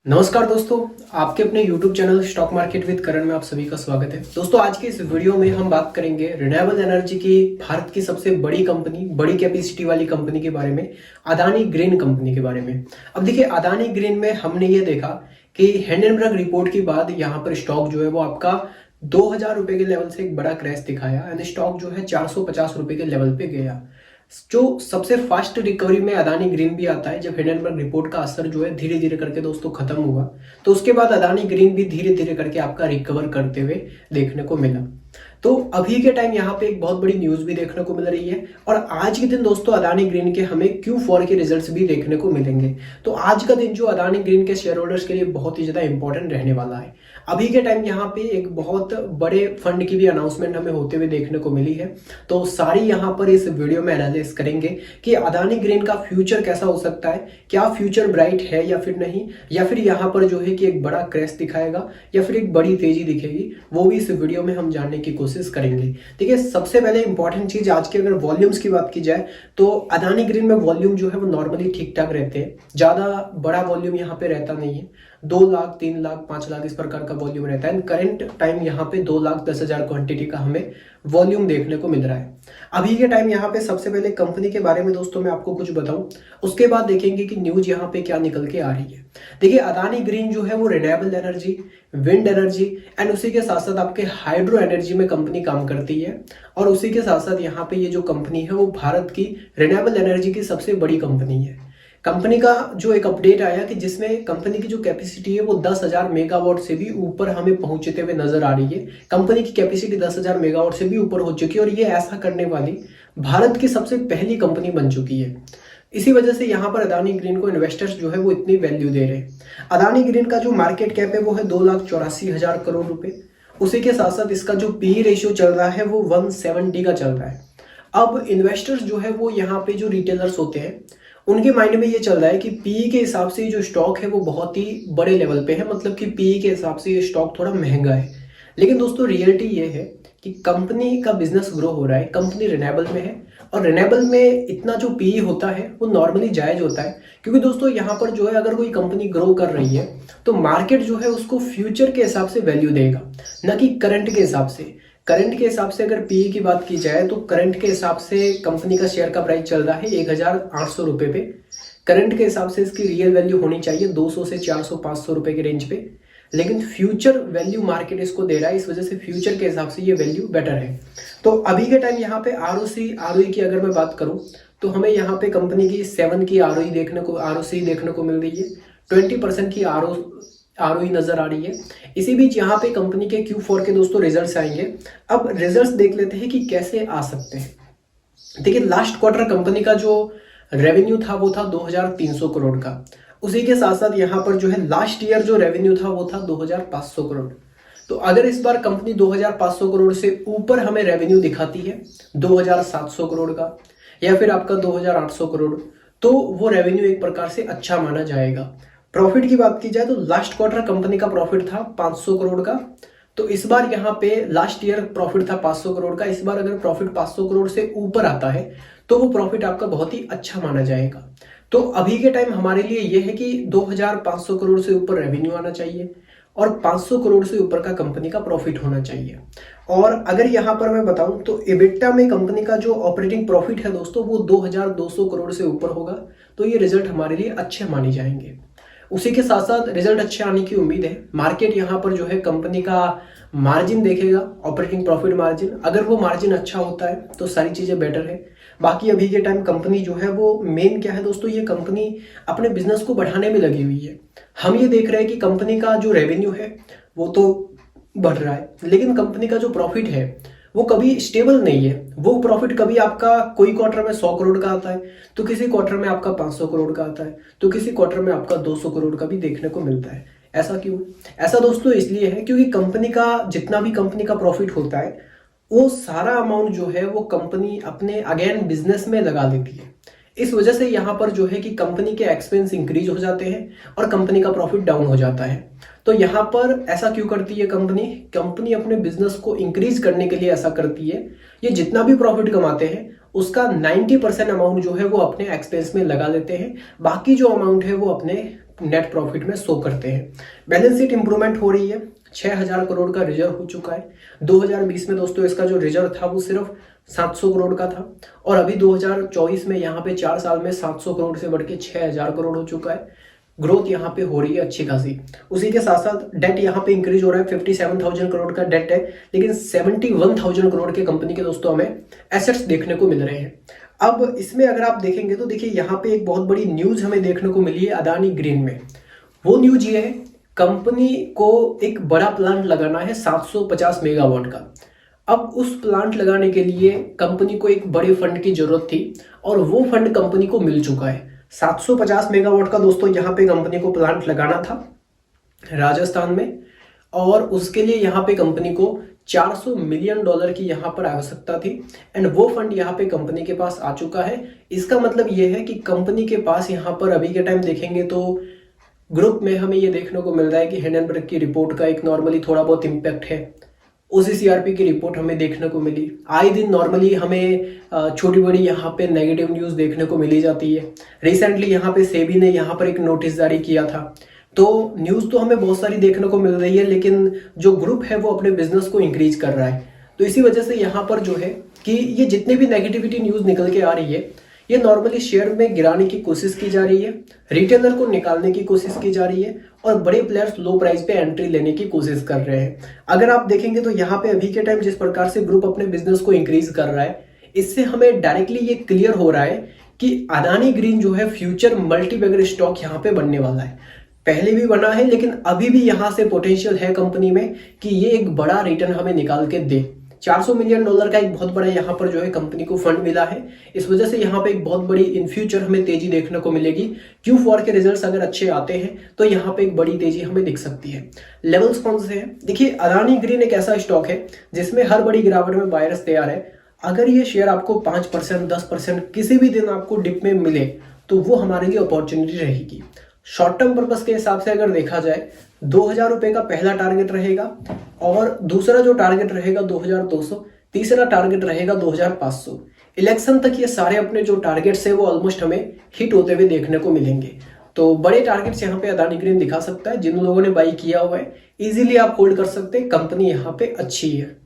नमस्कार दोस्तों, आपके अपने YouTube channel stock market with Karan में आप सभी का स्वागत है। दोस्तों, आज के इस वीडियो में हम बात करेंगे रिन्यूएबल एनर्जी की भारत की सबसे बड़ी कंपनी, बड़ी कैपेसिटी वाली कंपनी के बारे में, अदानी ग्रीन कंपनी के बारे में। अब देखिए, अदानी ग्रीन में हमने ये देखा कि हिंडनबर्ग रिपोर्ट के बाद यहाँ पर स्टॉक जो है वो आपका 2000 रुपए के लेवल से एक बड़ा क्रैश दिखाया एंड स्टॉक जो है 450 रुपए के लेवल पे गया। जो सबसे फास्ट रिकवरी में अदानी ग्रीन भी आता है। जब हिंडनबर्ग रिपोर्ट का असर जो है धीरे धीरे करके दोस्तों खत्म हुआ, तो उसके बाद अदानी ग्रीन भी धीरे धीरे करके आपका रिकवर करते हुए देखने को मिला। तो अभी के टाइम यहाँ पे एक बहुत बड़ी न्यूज भी देखने को मिल रही है और आज के दिन दोस्तों अदानी ग्रीन के हमें Q4 के रिजल्ट्स भी देखने को मिलेंगे। तो आज का दिन जो अदानी ग्रीन के शेयर होल्डर्स के लिए बहुत ही ज्यादा इंपॉर्टेंट रहने वाला है। अभी के टाइम यहाँ पे एक बहुत बड़े फंड की भी अनाउंसमेंट हमें होते हुए देखने को मिली है। तो सारी यहाँ पर इस वीडियो में एनालिसिस करेंगे कि अदानी ग्रीन का फ्यूचर कैसा हो सकता है, क्या फ्यूचर ब्राइट है या फिर नहीं, या फिर यहाँ पर जो है कि एक बड़ा क्रैश दिखाएगा या फिर एक बड़ी तेजी दिखेगी, वो भी इस वीडियो में हम जानने की कोशिश करेंगे। देखिए, सबसे पहले इंपॉर्टेंट चीज आज की अगर वॉल्यूम्स की बात की जाए तो अदानी ग्रीन में वॉल्यूम जो है वो नॉर्मली ठीक ठाक रहते हैं। ज्यादा बड़ा वॉल्यूम यहाँ पे रहता नहीं है। 2 लाख, 3 लाख, 5 लाख इस प्रकार का वॉल्यूम रहता है। करंट टाइम यहाँ पे 2,10,000 क्वांटिटी का हमें वॉल्यूम देखने को मिल रहा है अभी के टाइम। यहाँ पे सबसे पहले कंपनी के बारे में दोस्तों मैं आपको कुछ बताऊं, उसके बाद देखेंगे कि न्यूज यहाँ पे क्या निकल के आ रही है। देखिए, अदानी ग्रीन जो है वो renewable energy, wind energy and उसी के साथ साथ आपके हाइड्रो एनर्जी में कंपनी काम करती है। और उसी के साथ साथ यहाँ पे ये जो कंपनी है वो भारत की रिन्यूएबल एनर्जी की सबसे बड़ी कंपनी है। कंपनी का जो एक अपडेट आया कि जिसमें कंपनी की जो कैपेसिटी है वो 10,000 मेगावाट से भी ऊपर हमें पहुंचते हुए नजर आ रही है। कंपनी की कैपेसिटी 10,000 मेगावाट से भी ऊपर हो चुकी है और ये ऐसा करने वाली भारत की सबसे पहली कंपनी बन चुकी है। इसी वजह से यहाँ पर अदानी ग्रीन को इन्वेस्टर्स जो है वो इतनी वैल्यू दे रहे हैं। अदानी ग्रीन का जो मार्केट कैप है वो है 2,84,000 करोड़ रुपए। उसी के साथ साथ इसका जो पी रेशियो चल रहा है वो 170 का चल रहा है। अब इन्वेस्टर्स जो है वो यहाँ पे जो रिटेलर्स होते हैं उनके माइंड में ये चल रहा है कि पीई के हिसाब से जो स्टॉक है वो बहुत ही बड़े लेवल पे है, मतलब कि पीई के हिसाब से ये स्टॉक थोड़ा महंगा है। लेकिन दोस्तों रियलिटी ये है कि कंपनी का बिजनेस ग्रो हो रहा है, कंपनी रिन्यूएबल में है और रिन्यूएबल में इतना जो पीई होता है वो नॉर्मली जायज होता है। क्योंकि दोस्तों यहाँ पर जो है अगर कोई कंपनी ग्रो कर रही है तो मार्केट जो है उसको फ्यूचर के हिसाब से वैल्यू देगा, ना कि करंट के हिसाब से। करंट के हिसाब से अगर पीई की बात की जाए तो करंट के हिसाब से कंपनी का शेयर का प्राइस चल रहा है 1,800 रुपए पे। करंट के हिसाब से इसकी रियल वैल्यू होनी चाहिए 200 से 400 500 रुपए के रेंज पे। लेकिन फ्यूचर वैल्यू मार्केट इसको दे रहा है, इस वजह से फ्यूचर के हिसाब से ये वैल्यू बेटर है। तो अभी के टाइम यहाँ पे आरओसी आरओई की अगर मैं बात करूं तो हमें यहाँ पे कंपनी की 7 की आरओई आरओसी देखने को मिल रही है। 20% की आरओई नजर आ रही है। इसी बीच यहाँ पे कंपनी के Q4 के दोस्तों रिजल्ट्स आएंगे। अब रिजल्ट्स देख लेते हैं कि कैसे आ सकते हैं। देखिए, लास्ट क्वार्टर कंपनी का जो रेवेन्यू था वो था 2,300 करोड़ का। उसी के साथ साथ यहाँ पर जो है लास्ट ईयर जो रेवेन्यू था वो था 2,500 करोड़। तो अगर इस बार कंपनी 2,500 करोड़ से ऊपर हमें रेवेन्यू दिखाती है 2,700 करोड़ का या फिर आपका 2,800 करोड़, तो वो रेवेन्यू एक प्रकार से अच्छा माना जाएगा। प्रॉफिट की बात की जाए तो लास्ट क्वार्टर कंपनी का प्रॉफिट था 500 करोड़ का। तो इस बार यहाँ पे लास्ट ईयर प्रॉफिट था 500 करोड़ का। इस बार अगर प्रॉफिट 500 करोड़ से ऊपर आता है तो वो प्रॉफिट आपका बहुत ही अच्छा माना जाएगा। तो अभी के टाइम हमारे लिए ये है कि 2,500 करोड़ से ऊपर रेवेन्यू आना चाहिए और 500 करोड़ से ऊपर का कंपनी का प्रॉफिट होना चाहिए। और अगर यहाँ पर मैं बताऊं तो एबिटा में कंपनी का जो ऑपरेटिंग प्रॉफिट है दोस्तों वो 2,200 करोड़ से ऊपर होगा। तो ये रिजल्ट हमारे लिए अच्छे माने जाएंगे। उसी के साथ साथ रिजल्ट अच्छे आने की उम्मीद है। मार्केट यहाँ पर जो है कंपनी का मार्जिन देखेगा, ऑपरेटिंग प्रॉफिट मार्जिन। अगर वो मार्जिन अच्छा होता है तो सारी चीजें बेटर है। बाकी अभी के टाइम कंपनी जो है वो मेन क्या है दोस्तों, ये कंपनी अपने बिजनेस को बढ़ाने में लगी हुई है। हम ये देख रहे हैं कि कंपनी का जो रेवेन्यू है वो तो बढ़ रहा है, लेकिन कंपनी का जो प्रॉफिट है वो कभी स्टेबल नहीं है। वो प्रॉफिट कभी आपका कोई क्वार्टर में 100 करोड़ का आता है तो किसी क्वार्टर में आपका 500 करोड़ का आता है तो किसी क्वार्टर में आपका 200 करोड़ का भी देखने को मिलता है। ऐसा क्यों? ऐसा दोस्तों इसलिए है क्योंकि कंपनी का जितना भी कंपनी का प्रॉफिट होता है वो सारा अमाउंट जो है वो कंपनी अपने अगेन बिजनेस में लगा देती है। इस वजह से यहाँ पर जो है कि कंपनी के एक्सपेंस इंक्रीज हो जाते हैं और कंपनी का प्रॉफिट डाउन हो जाता है। तो यहाँ पर ऐसा क्यों करती है कंपनी अपने बिजनेस को इंक्रीज करने के लिए ऐसा करती है। ये जितना भी प्रॉफिट कमाते हैं उसका 90% अमाउंट जो है वो अपने एक्सपेंस में लगा लेते हैं, बाकी जो अमाउंट है वो अपने नेट प्रॉफिट में शो करते हैं। बैलेंस शीट इंप्रूवमेंट हो रही है, 6000 करोड़ का रिजर्व हो चुका है। 2020 में दोस्तों इसका जो रिजर्व था वो सिर्फ 700 करोड़ का था और अभी 2024 में यहाँ पे 4 साल में 700 करोड़ से बढ़ के 6000 करोड़ हो चुका है। ग्रोथ यहाँ पे हो रही है अच्छी खासी। उसी के साथ साथ डेट यहाँ पे इंक्रीज हो रहा है, 57,000 करोड़ का डेट है, लेकिन 71,000 करोड़ के कंपनी के दोस्तों हमें एसेट्स देखने को मिल रहे हैं। अब इसमें अगर आप देखेंगे तो देखिए यहाँ पे एक बहुत बड़ी न्यूज हमें देखने को मिली है अदानी ग्रीन में। वो न्यूज ये है, कंपनी को एक बड़ा प्लांट लगाना है 750 मेगावाट का। अब उस प्लांट लगाने के लिए कंपनी को एक बड़े फंड की जरूरत थी और वो फंड कंपनी को मिल चुका है। 750 मेगावाट का दोस्तों यहाँ पे कंपनी को प्लांट लगाना था राजस्थान में और उसके लिए यहाँ पे कंपनी को $400 मिलियन की यहाँ पर आवश्यकता थी एंड वो फंड यहाँ पे कंपनी के पास आ चुका है। इसका मतलब ये है कि कंपनी के पास यहाँ पर अभी के टाइम देखेंगे तो ग्रुप में हमें ये देखने को मिल रहा है कि हिंडनबर्ग की रिपोर्ट का एक नॉर्मली थोड़ा बहुत इम्पैक्ट है। OCCRP की रिपोर्ट हमें देखने को मिली। आए दिन नॉर्मली हमें छोटी बड़ी यहाँ पे नेगेटिव न्यूज़ देखने को मिली जाती है। रिसेंटली यहाँ पे सेबी ने यहाँ पर एक नोटिस जारी किया था, तो न्यूज़ तो हमें बहुत सारी देखने को मिल रही है, लेकिन जो ग्रुप है वो अपने बिजनेस को इंक्रीज कर रहा है। तो इसी वजह से यहाँ पर जो है कि ये जितने भी नेगेटिविटी न्यूज़ निकल के आ रही है ये नॉर्मली शेयर में गिराने की कोशिश की जा रही है, रिटेलर को निकालने की कोशिश की जा रही है और बड़े प्लेयर्स लो प्राइस पे एंट्री लेने की कोशिश कर रहे हैं। अगर आप देखेंगे तो यहाँ पे अभी के टाइम जिस प्रकार से ग्रुप अपने बिजनेस को इंक्रीज कर रहा है, इससे हमें डायरेक्टली ये क्लियर हो रहा है कि अदानी ग्रीन जो है फ्यूचर मल्टीबैगर स्टॉक यहाँ पे बनने वाला है। पहले भी बना है लेकिन अभी भी यहाँ से पोटेंशियल है कंपनी में कि ये एक बड़ा रिटर्न हमें निकाल के दे। $400 मिलियन का एक बहुत बड़ा यहाँ पर जो है कंपनी को फंड मिला है। इस वजह से यहाँ पे एक बहुत बड़ी इन फ्यूचर हमें तेजी देखने को मिलेगी। Q4 के रिजल्ट्स अगर अच्छे आते हैं तो यहाँ पे एक बड़ी तेजी हमें दिख सकती है। लेवल्स कौन से हैं? देखिए अदानी ग्रीन एक ऐसा स्टॉक है जिसमें हर बड़ी गिरावट में बायर्स तैयार है। अगर ये शेयर आपको 5% 10% किसी भी दिन आपको डिप में मिले तो वो हमारे लिए अपॉर्चुनिटी रहेगी। शॉर्ट टर्म पर्पस के हिसाब से अगर देखा जाए 2000 रुपए का पहला टारगेट रहेगा और दूसरा जो टारगेट रहेगा 2200, तीसरा टारगेट रहेगा 2500। इलेक्शन तक ये सारे अपने जो टारगेट्स है वो ऑलमोस्ट हमें हिट होते हुए देखने को मिलेंगे। तो बड़े टारगेट्स यहाँ पे अदानी ग्रीन दिखा सकता है। जिन लोगों ने बाई किया हुआ है इजीली आप होल्ड कर सकते हैं, कंपनी यहाँ पे अच्छी है।